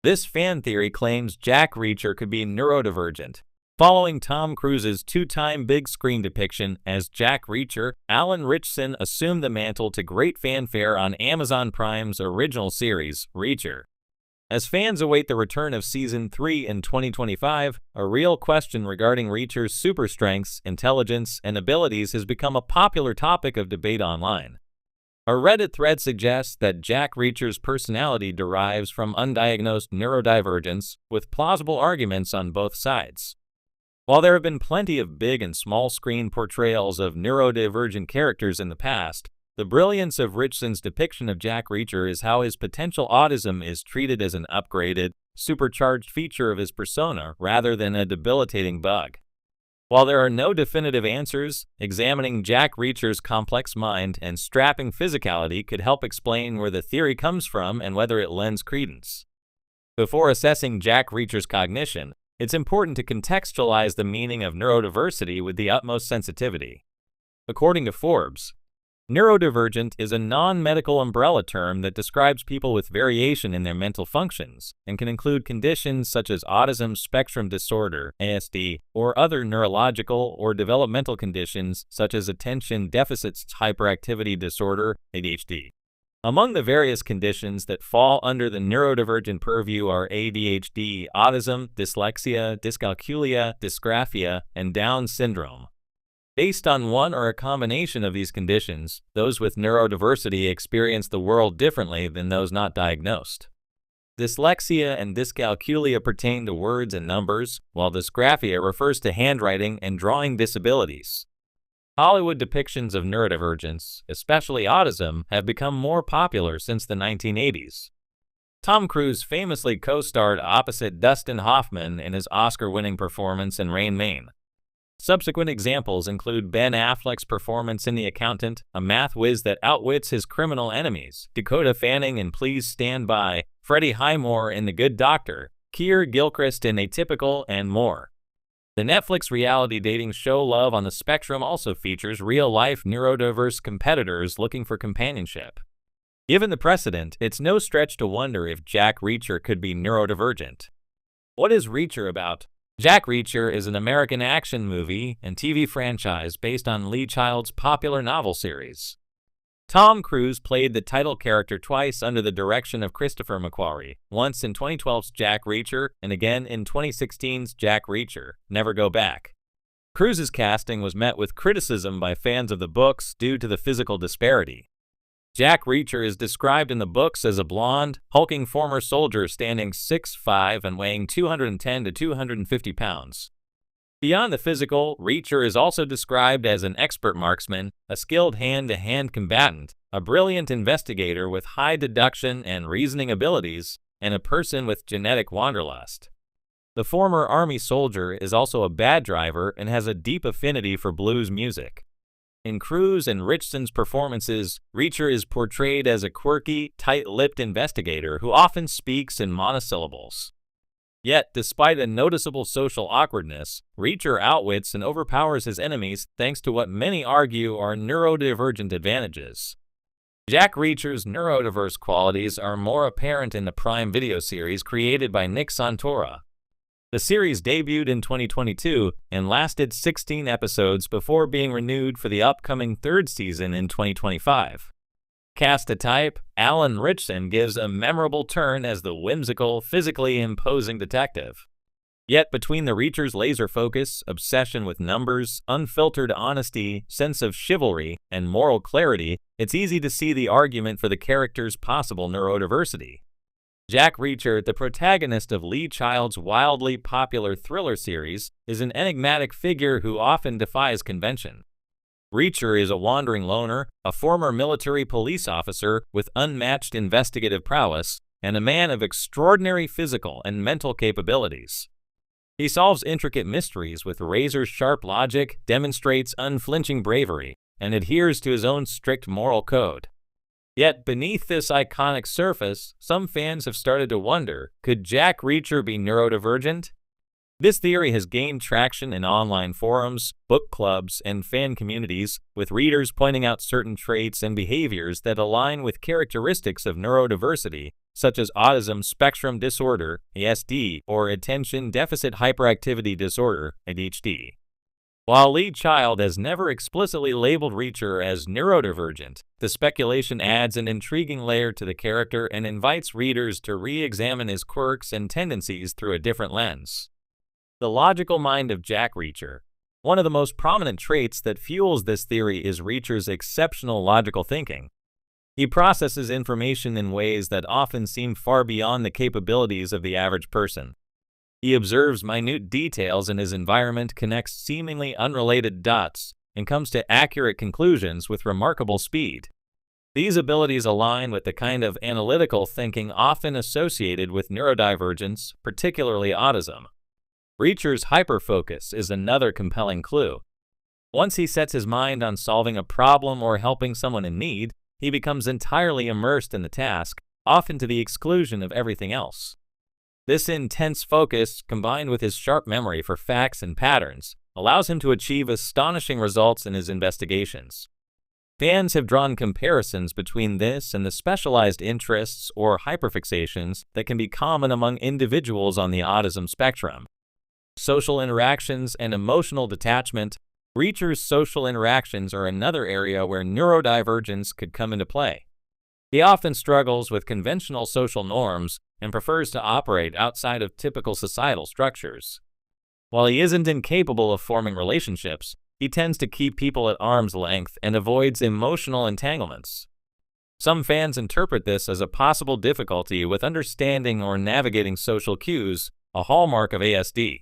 This fan theory claims Jack Reacher could be neurodivergent. Following Tom Cruise's two-time big-screen depiction as Jack Reacher, Alan Ritchson assumed the mantle to great fanfare on Amazon Prime's original series, Reacher. As fans await the return of Season 3 in 2025, a real question regarding Reacher's super strengths, intelligence, and abilities has become a popular topic of debate online. A Reddit thread suggests that Jack Reacher's personality derives from undiagnosed neurodivergence, with plausible arguments on both sides. While there have been plenty of big and small screen portrayals of neurodivergent characters in the past, the brilliance of Ritchson's depiction of Jack Reacher is how his potential autism is treated as an upgraded, supercharged feature of his persona rather than a debilitating bug. While there are no definitive answers, examining Jack Reacher's complex mind and strapping physicality could help explain where the theory comes from and whether it lends credence. Before assessing Jack Reacher's cognition, it's important to contextualize the meaning of neurodiversity with the utmost sensitivity. According to Forbes, neurodivergent is a non-medical umbrella term that describes people with variation in their mental functions and can include conditions such as autism spectrum disorder, ASD, or other neurological or developmental conditions such as attention deficit hyperactivity disorder, ADHD. Among the various conditions that fall under the neurodivergent purview are ADHD, autism, dyslexia, dyscalculia, dysgraphia, and Down syndrome. Based on one or a combination of these conditions, those with neurodiversity experience the world differently than those not diagnosed. Dyslexia and dyscalculia pertain to words and numbers, while dysgraphia refers to handwriting and drawing disabilities. Hollywood depictions of neurodivergence, especially autism, have become more popular since the 1980s. Tom Cruise famously co-starred opposite Dustin Hoffman in his Oscar-winning performance in Rain Man. Subsequent examples include Ben Affleck's performance in The Accountant, a math whiz that outwits his criminal enemies, Dakota Fanning in Please Stand By, Freddie Highmore in The Good Doctor, Keir Gilchrist in Atypical, and more. The Netflix reality dating show Love on the Spectrum also features real-life neurodiverse competitors looking for companionship. Given the precedent, it's no stretch to wonder if Jack Reacher could be neurodivergent. What is Reacher about? Jack Reacher is an American action movie and TV franchise based on Lee Child's popular novel series. Tom Cruise played the title character twice under the direction of Christopher McQuarrie, once in 2012's Jack Reacher and again in 2016's Jack Reacher, Never Go Back. Cruise's casting was met with criticism by fans of the books due to the physical disparity. Jack Reacher is described in the books as a blonde, hulking former soldier standing 6'5" and weighing 210 to 250 pounds. Beyond the physical, Reacher is also described as an expert marksman, a skilled hand-to-hand combatant, a brilliant investigator with high deduction and reasoning abilities, and a person with genetic wanderlust. The former Army soldier is also a bad driver and has a deep affinity for blues music. In Cruise and Ritchson's performances, Reacher is portrayed as a quirky, tight-lipped investigator who often speaks in monosyllables. Yet, despite a noticeable social awkwardness, Reacher outwits and overpowers his enemies thanks to what many argue are neurodivergent advantages. Jack Reacher's neurodiverse qualities are more apparent in the Prime Video series created by Nick Santora. The series debuted in 2022 and lasted 16 episodes before being renewed for the upcoming third season in 2025. Cast a type, Alan Ritchson gives a memorable turn as the whimsical, physically imposing detective. Yet between the Reacher's laser focus, obsession with numbers, unfiltered honesty, sense of chivalry, and moral clarity, it's easy to see the argument for the character's possible neurodiversity. Jack Reacher, the protagonist of Lee Child's wildly popular thriller series, is an enigmatic figure who often defies convention. Reacher is a wandering loner, a former military police officer with unmatched investigative prowess, and a man of extraordinary physical and mental capabilities. He solves intricate mysteries with razor-sharp logic, demonstrates unflinching bravery, and adheres to his own strict moral code. Yet beneath this iconic surface, some fans have started to wonder, could Jack Reacher be neurodivergent? This theory has gained traction in online forums, book clubs, and fan communities, with readers pointing out certain traits and behaviors that align with characteristics of neurodiversity, such as autism spectrum disorder, ASD, or attention deficit hyperactivity disorder, ADHD. While Lead Child has never explicitly labeled Reacher as neurodivergent, the speculation adds an intriguing layer to the character and invites readers to re-examine his quirks and tendencies through a different lens. The logical mind of Jack Reacher. One of the most prominent traits that fuels this theory is Reacher's exceptional logical thinking. He processes information in ways that often seem far beyond the capabilities of the average person. He observes minute details in his environment, connects seemingly unrelated dots, and comes to accurate conclusions with remarkable speed. These abilities align with the kind of analytical thinking often associated with neurodivergence, particularly autism. Reacher's hyperfocus is another compelling clue. Once he sets his mind on solving a problem or helping someone in need, he becomes entirely immersed in the task, often to the exclusion of everything else. This intense focus, combined with his sharp memory for facts and patterns, allows him to achieve astonishing results in his investigations. Fans have drawn comparisons between this and the specialized interests or hyperfixations that can be common among individuals on the autism spectrum. Social interactions and emotional detachment. Reacher's social interactions are another area where neurodivergence could come into play. He often struggles with conventional social norms and prefers to operate outside of typical societal structures. While he isn't incapable of forming relationships, he tends to keep people at arm's length and avoids emotional entanglements. Some fans interpret this as a possible difficulty with understanding or navigating social cues, a hallmark of ASD.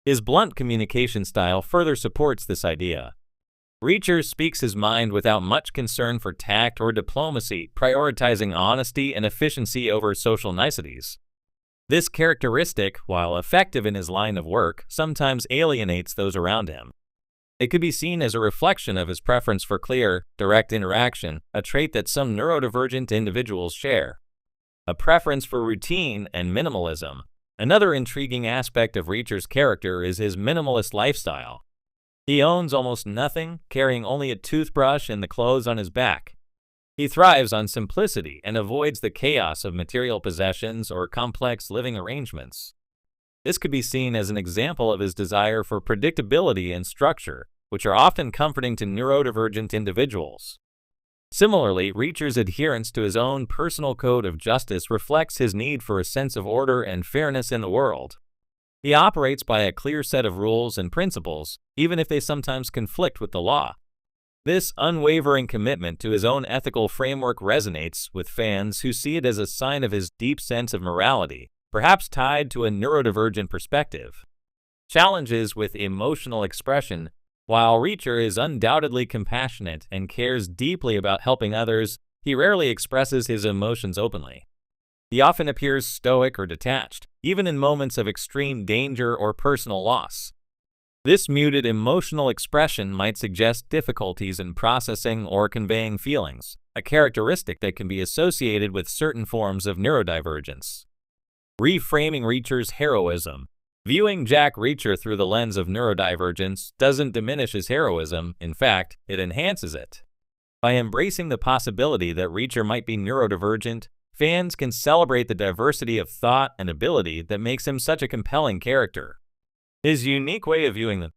His blunt communication style further supports this idea. Reacher speaks his mind without much concern for tact or diplomacy, prioritizing honesty and efficiency over social niceties. This characteristic, while effective in his line of work, sometimes alienates those around him. It could be seen as a reflection of his preference for clear, direct interaction, a trait that some neurodivergent individuals share. A preference for routine and minimalism. Another intriguing aspect of Reacher's character is his minimalist lifestyle. He owns almost nothing, carrying only a toothbrush and the clothes on his back. He thrives on simplicity and avoids the chaos of material possessions or complex living arrangements. This could be seen as an example of his desire for predictability and structure, which are often comforting to neurodivergent individuals. Similarly, Reacher's adherence to his own personal code of justice reflects his need for a sense of order and fairness in the world. He operates by a clear set of rules and principles, even if they sometimes conflict with the law. This unwavering commitment to his own ethical framework resonates with fans who see it as a sign of his deep sense of morality, perhaps tied to a neurodivergent perspective. Challenges with emotional expression. While Reacher is undoubtedly compassionate and cares deeply about helping others, he rarely expresses his emotions openly. He often appears stoic or detached, even in moments of extreme danger or personal loss. This muted emotional expression might suggest difficulties in processing or conveying feelings, a characteristic that can be associated with certain forms of neurodivergence. Reframing Reacher's heroism. Viewing Jack Reacher through the lens of neurodivergence doesn't diminish his heroism, in fact, it enhances it. By embracing the possibility that Reacher might be neurodivergent, fans can celebrate the diversity of thought and ability that makes him such a compelling character. His unique way of viewing the